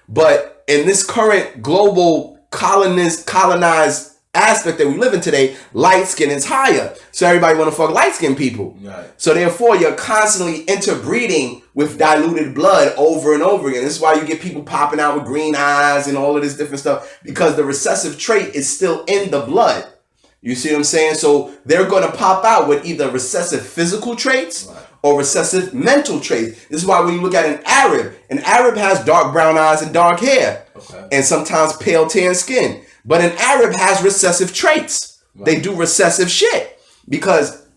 But in this current global colonized aspect that we live in today, light skin is higher. So everybody want to fuck light skinned people. Right. So therefore, you're constantly interbreeding with diluted blood over and over again. This is why you get people popping out with green eyes and all of this different stuff, because the recessive trait is still in the blood. You see what I'm saying? So they're going to pop out with either recessive physical traits or recessive mental traits. This is why when you look at an Arab has dark brown eyes and dark hair, and sometimes pale tan skin. But an Arab has recessive traits. Right. They do recessive shit because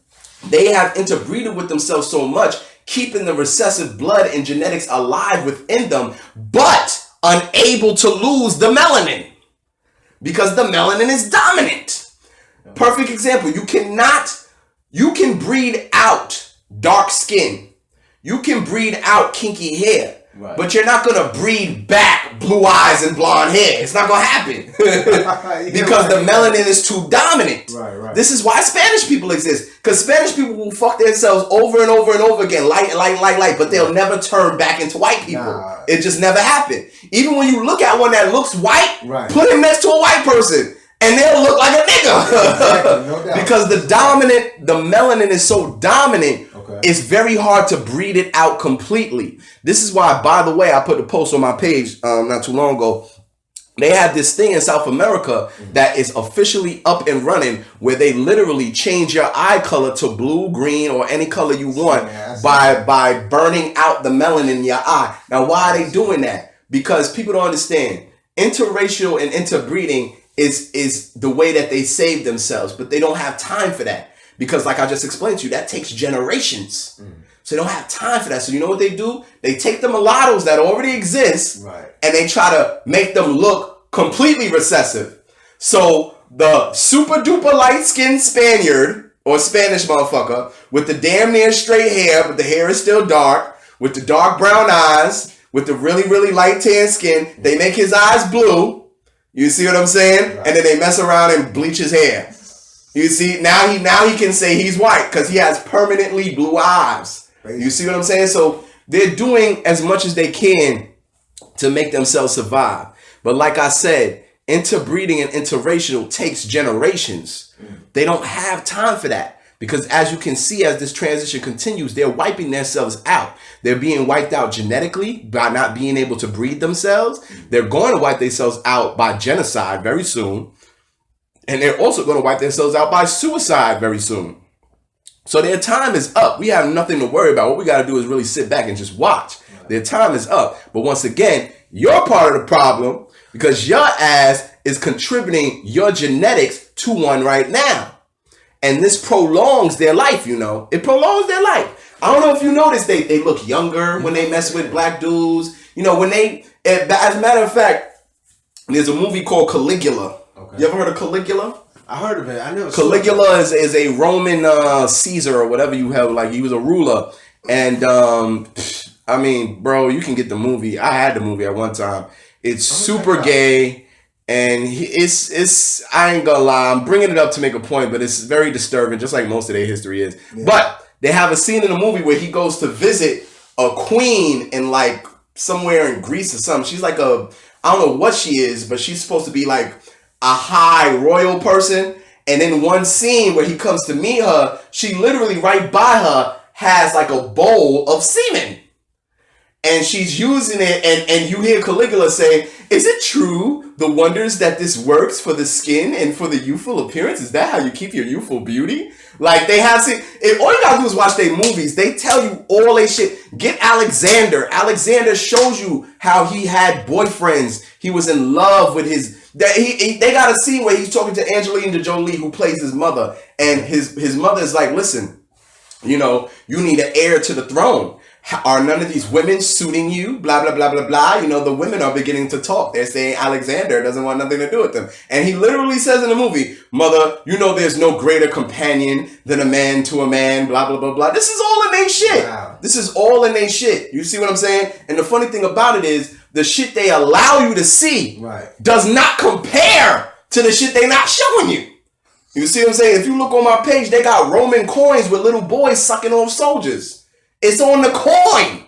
they have interbreeded with themselves so much, keeping the recessive blood and genetics alive within them, but unable to lose the melanin because the melanin is dominant. Perfect example. You can breed out dark skin. You can breed out kinky hair. Right. But you're not going to breed back blue eyes and blonde hair. It's not going to happen. Because the melanin is too dominant. Right. This is why Spanish people exist. Because Spanish people will fuck themselves over and over and over again. Light. But they'll never turn back into white people. Nah. It just never happened. Even when you look at one that looks white, put him next to a white person. And they'll look like a nigga. Exactly, no doubt. Because the melanin is so dominant, it's very hard to breed it out completely. This is why, by the way, I put the post on my page not too long ago. They have this thing in South America that is officially up and running where they literally change your eye color to blue, green, or any color you want by burning out the melanin in your eye. Now, why are they doing that? Because people don't understand. Interracial and interbreeding is the way that they save themselves, but they don't have time for that because, like I just explained to you, that takes generations. So they don't have time for that. So you know what they do? They take the mulattoes that already exist, and they try to make them look completely recessive. So the super duper light skinned Spaniard or Spanish motherfucker with the damn near straight hair, but the hair is still dark, with the dark brown eyes, with the really, really light tan skin, they make his eyes blue. You see what I'm saying? And then they mess around and bleach his hair. You see, now he can say he's white because he has permanently blue eyes. You see what I'm saying? So they're doing as much as they can to make themselves survive. But like I said, interbreeding and interracial takes generations. They don't have time for that. Because as you can see, as this transition continues, they're wiping themselves out. They're being wiped out genetically by not being able to breed themselves. They're going to wipe themselves out by genocide very soon. And they're also going to wipe themselves out by suicide very soon. So their time is up. We have nothing to worry about. What we got to do is really sit back and just watch. Their time is up. But once again, you're part of the problem because your ass is contributing your genetics to one right now. And this prolongs their life, you know. It prolongs their life. I don't know if you noticed, they look younger when they mess with black dudes. You know, when they, as a matter of fact, there's a movie called Caligula. You ever heard of Caligula? I heard of it. I never. Caligula is a Roman Caesar or whatever you have. Like, he was a ruler. And, I mean, bro, you can get the movie. I had the movie at one time. It's super gay. And it's I ain't gonna lie, I'm bringing it up to make a point, but it's very disturbing, just like most of their history is. Yeah. But they have a scene in the movie where he goes to visit a queen in like somewhere in Greece or something. She's like I don't know what she is, but she's supposed to be like a high royal person. And in one scene where he comes to meet her, she literally right by her has like a bowl of semen. And she's using it, and you hear Caligula say, "Is it true, the wonders that this works for the skin and for the youthful appearance? Is that how you keep your youthful beauty?" Like, they have seen, if all you gotta do is watch their movies, they tell you all they shit. Get Alexander. Alexander shows you how he had boyfriends. He was in love with they got a scene where he's talking to Angelina Jolie, who plays his mother. And his mother is like, "Listen, you know, you need an heir to the throne. Are none of these women suiting you? Blah, blah, blah, blah, blah." You know, the women are beginning to talk. They're saying Alexander doesn't want nothing to do with them. And he literally says in the movie, "Mother, you know there's no greater companion than a man to a man, blah, blah, blah, blah." This is all in their shit. Wow. This is all in their shit. You see what I'm saying? And the funny thing about it is, the shit they allow you to see does not compare to the shit they not showing you. You see what I'm saying? If you look on my page, they got Roman coins with little boys sucking on soldiers. It's on the coin.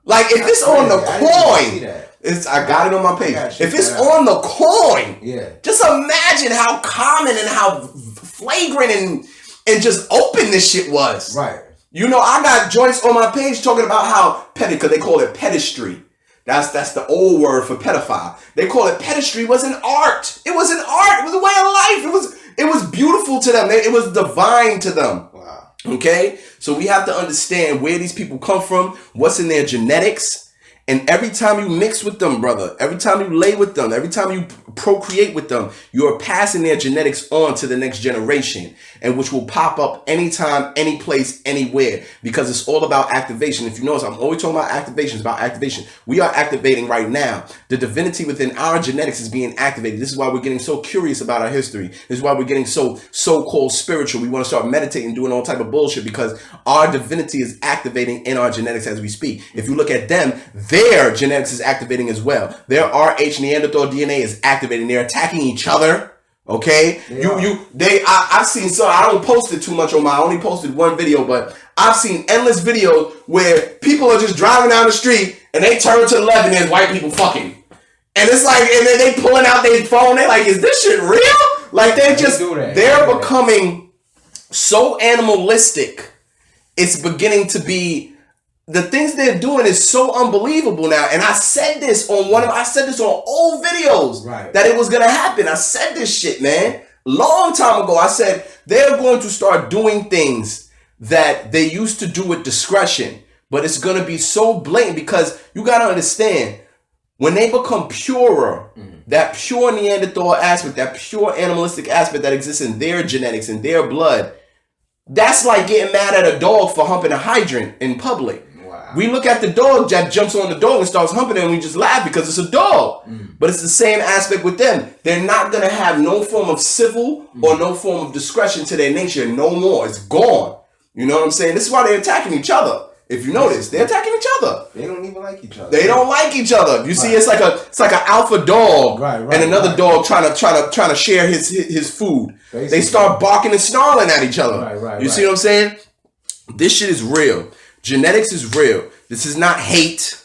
Like, if it's on the coin, I got it on my page. If it's on the coin, just imagine how common and how flagrant and just open this shit was. Right. You know, I got joints on my page talking about how because they call it pedestry. That's the old word for pedophile. They call it pedestry. It was an art. It was an art. It was a way of life. It was beautiful to them. It was divine to them. Wow. Okay? So we have to understand where these people come from, what's in their genetics. And every time you mix with them, brother, every time you lay with them, every time you procreate with them, you are passing their genetics on to the next generation, and which will pop up anytime, any place, anywhere, because it's all about activation. If you notice, I'm always talking about activation. It's about activation. We are activating right now. The divinity within our genetics is being activated. This is why we're getting so curious about our history. This is why we're getting so-called spiritual. We want to start meditating, doing all type of bullshit, because our divinity is activating in our genetics as we speak. If you look at them, their genetics is activating as well. Their RH Neanderthal DNA is activating. They're attacking each other. Okay, I've seen some. I don't post it too much on I only posted one video, but I've seen endless videos where people are just driving down the street and they turn to the left and there's white people fucking, and it's like, and then they pulling out their phone. They're like, "Is this shit real?" Like they're becoming so animalistic. It's beginning to be. The things they're doing is so unbelievable now. And I said this on old videos, right, that it was going to happen. I said this shit, man, long time ago. I said they're going to start doing things that they used to do with discretion, but it's going to be so blatant, because you got to understand, when they become purer, that pure Neanderthal aspect, that pure animalistic aspect that exists in their genetics and their blood, that's like getting mad at a dog for humping a hydrant in public. We look at the dog that jumps on the dog and starts humping it, and we just laugh because it's a dog. But it's the same aspect with them. They're not going to have no form of civil or no form of discretion to their nature no more. It's gone. You know what I'm saying? This is why they're attacking each other. If you notice, they're attacking each other. They don't even like each other. They don't like each other. You see, it's like an alpha dog and another dog trying to share his food. Basically. They start barking and snarling at each other. You see what I'm saying? This shit is real. Genetics is real. This is not hate.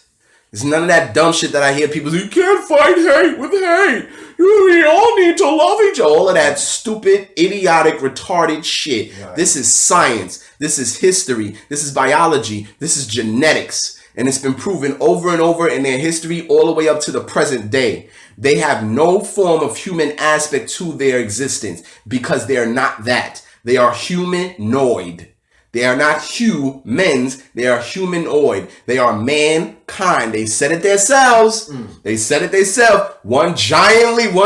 It's none of that dumb shit that I hear people say, you can't fight hate with hate. We all need to love each other. All of that stupid, idiotic, retarded shit. Right. This is science. This is history. This is biology. This is genetics. And it's been proven over and over in their history all the way up to the present day. They have no form of human aspect to their existence because they are not that. They are humanoid. They are not humans. They are humanoid. They are mankind. They said it themselves. They said it themselves. One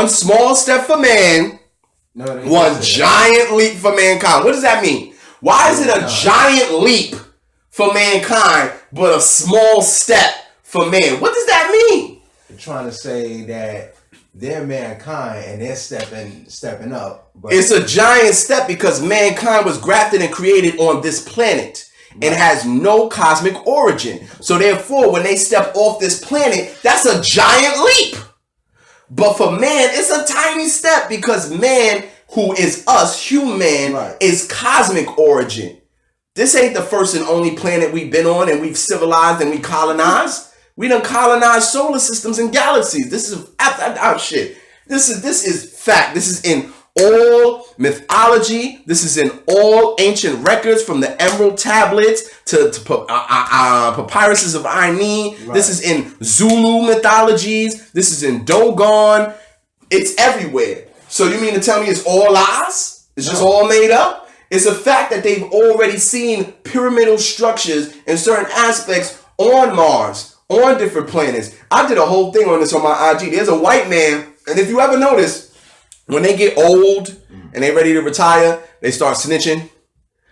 small step for man. One giant leap for mankind. What does that mean? Why is it a giant leap for mankind, but a small step for man? What does that mean? You're trying to say that they're mankind and they're stepping up. But it's a giant step because mankind was grafted and created on this planet and has no cosmic origin. So therefore, when they step off this planet, that's a giant leap. But for man, it's a tiny step because man, who is us, human, is cosmic origin. This ain't the first and only planet we've been on and we've civilized and we colonized. We done colonized solar systems and galaxies. This is shit. This is fact. This is in all mythology. This is in all ancient records, from the emerald tablets to papyruses of Aini. Right. This is in Zulu mythologies. This is in Dogon. It's everywhere. So you mean to tell me it's all lies? It's just all made up? It's a fact that they've already seen pyramidal structures in certain aspects on Mars, on different planets. I did a whole thing on this on my IG. There's a white man, and if you ever notice, when they get old and they ready to retire, they start snitching.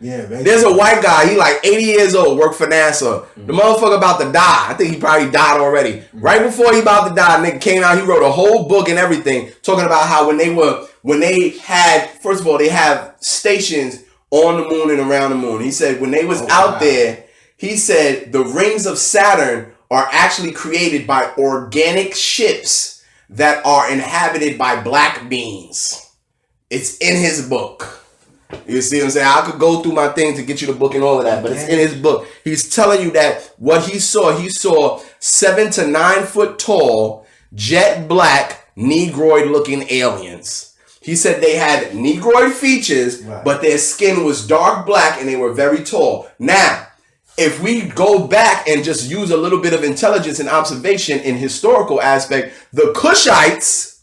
Yeah, basically. There's a white guy, he like 80 years old, worked for NASA. The motherfucker about to die. I think he probably died already. Right before he about to die, nigga came out, he wrote a whole book and everything, talking about how when they had, first of all, they have stations on the moon and around the moon. He said when they was out there, he said the rings of Saturn are actually created by organic ships that are inhabited by black beings. It's in his book. You see what I'm saying? I could go through my thing to get you the book and all of that, but it's in his book. He's telling you that what he saw 7 to 9 foot tall jet black, negroid-looking aliens. He said they had negroid features, but their skin was dark black and they were very tall. Now, if we go back and just use a little bit of intelligence and observation in historical aspect, the Cushites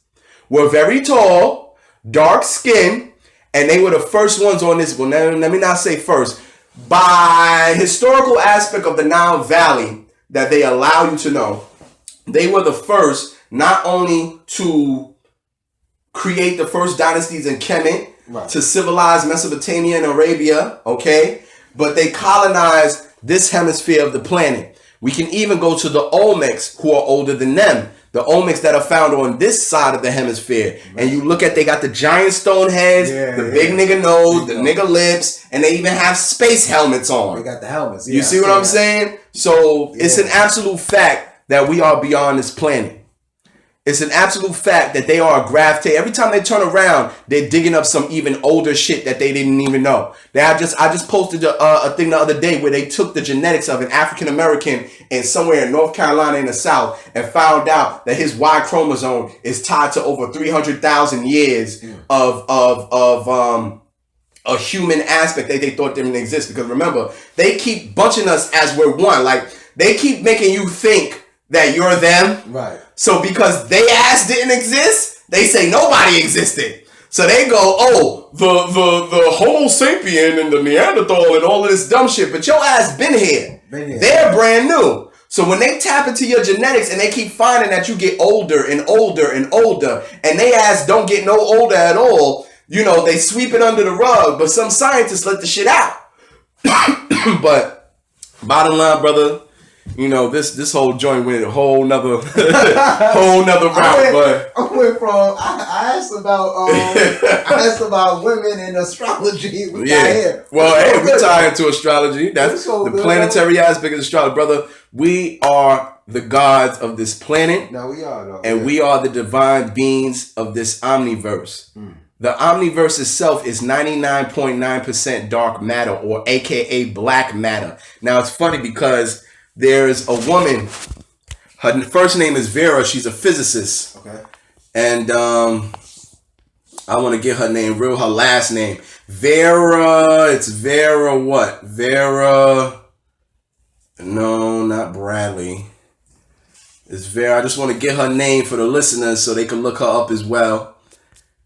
were very tall, dark skin, and they were the first ones on this. Well, let me not say first. By historical aspect of the Nile Valley that they allow you to know, they were the first not only to create the first dynasties in Kemet, to civilize Mesopotamia and Arabia, okay? But they colonized this hemisphere of the planet. We can even go to the Olmecs, who are older than them. The Olmecs that are found on this side of the hemisphere. And you look at, they got the giant stone heads, the big nigga nose, the nigga lips, and they even have space helmets on. They got the helmets. You see what I'm saying? So it's an absolute fact that we are beyond this planet. It's an absolute fact that they are a gravitate. Every time they turn around, they're digging up some even older shit that they didn't even know. I just posted a thing the other day where they took the genetics of an African American in somewhere in North Carolina in the South and found out that his Y chromosome is tied to over 300,000 years of a human aspect that they thought didn't exist. Because remember, they keep bunching us as we're one. Like, they keep making you think that you're them. Right. So because they ass didn't exist, they say nobody existed. So they go, oh, the Homo sapien and the Neanderthal and all of this dumb shit. But your ass been here. They're brand new. So when they tap into your genetics and they keep finding that you get older and older and older, and they ass don't get no older at all, you know, they sweep it under the rug. But some scientists let the shit out. But bottom line, brother, you know, this whole joint went a whole nother route. I went from I asked about women and astrology. Well, hey, we tie into astrology. That's the planetary aspect of astrology, brother. We are the gods of this planet. No, we are though. And we are the divine beings of this omniverse. The omniverse itself is 99.9% dark matter, or AKA black matter. Now it's funny because there's a woman, her first name is Vera, she's a physicist. Okay. And I want to get her name real, her last name. Vera, it's Vera what? Vera, no, not Bradley. It's Vera, I just want to get her name for the listeners so they can look her up as well.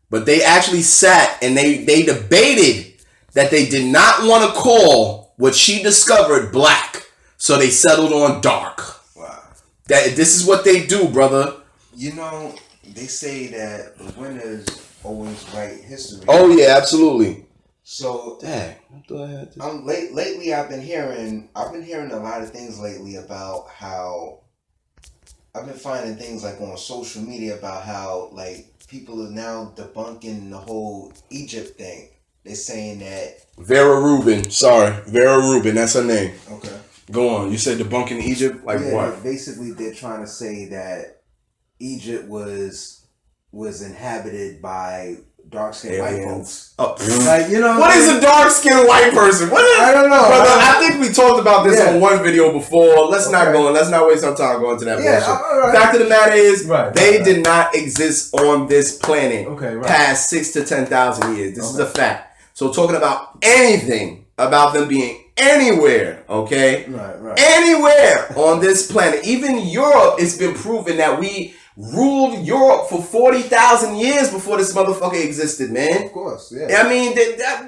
But they actually sat and they debated that they did not want to call what she discovered black. So they settled on dark. Wow. This is what they do, brother. You know, they say that the winners always write history. Oh yeah, absolutely. So dang, lately I've been hearing a lot of things lately about how I've been finding things like on social media about how like people are now debunking the whole Egypt thing. They're saying that Vera Rubin, that's her name. Okay. Go on. You said debunking Egypt? Like what? Basically, they're trying to say that Egypt was inhabited by dark-skinned white folks. Oh. Like, you know what is a dark-skinned white person? I don't know. Brother, I think we talked about this on one video before. Let's not waste our time going to that bullshit. Fact of the matter is, they did not exist on this planet past 6,000 to 10,000 years. This is a fact. So talking about anything about them being anywhere, anywhere on this planet, even Europe, it's been proven that we ruled Europe for 40,000 years before this motherfucker existed, man. Of course, yeah. I mean,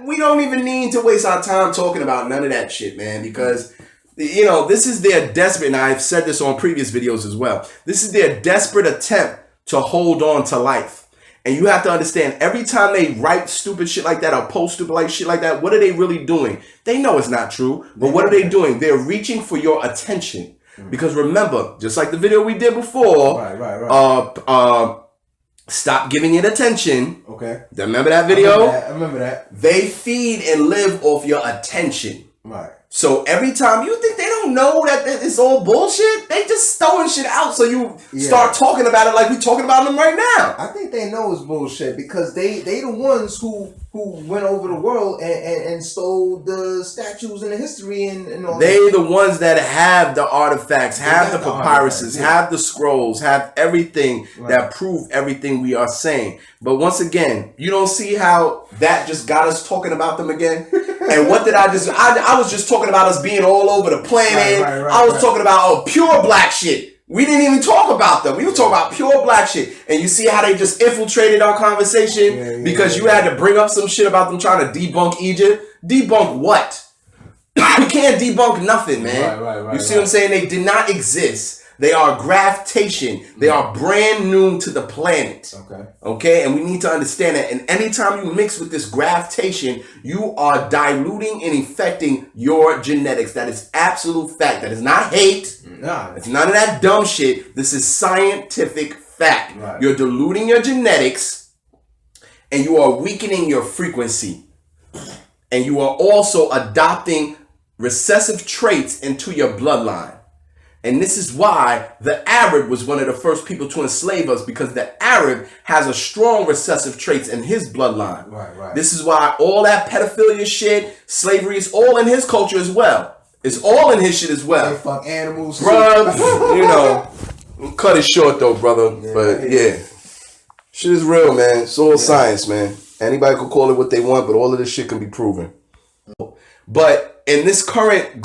we don't even need to waste our time talking about none of that shit, man, because, you know, this is their desperate, and I've said this on previous videos as well, this is their desperate attempt to hold on to life. And you have to understand, every time they write stupid shit like that or post stupid shit like that, what are they really doing? They know it's not true, but what are they doing? They're reaching for your attention. Because remember, just like the video we did before, stop giving it attention. Okay. Remember that video? I remember that. They feed and live off your attention. Right. So every time you think they don't know that it's all bullshit, they just throwing shit out so you start talking about it like we talking about them right now. I think they know it's bullshit because they the ones who who went over the world and stole the statues and the history and all They that. the ones that have the artifacts, have the papyruses, have the scrolls, have everything that prove everything we are saying. But once again, you don't see how that just got us talking about them again? And what did I just... I was just talking about us being all over the planet. I was talking about pure black shit. We didn't even talk about them. We were talking about pure black shit. And you see how they just infiltrated our conversation because you had to bring up some shit about them trying to debunk Egypt. Debunk what? You can't debunk nothing, man. You see what I'm saying? They did not exist. They are gravitation. They are brand new to the planet. Okay? And we need to understand that. And anytime you mix with this gravitation, you are diluting and affecting your genetics. That is absolute fact. That is not hate. It's none of that dumb shit. This is scientific fact. You're diluting your genetics and you are weakening your frequency. And you are also adopting recessive traits into your bloodline. And this is why the Arab was one of the first people to enslave us, because the Arab has a strong recessive traits in his bloodline. This is why all that pedophilia shit, slavery is all in his culture as well. It's all in his shit as well. They fuck animals. Bruh, you know, cut it short though, brother. But yeah, shit is real, man. It's all science, man. Anybody can call it what they want, but all of this shit can be proven. But in this current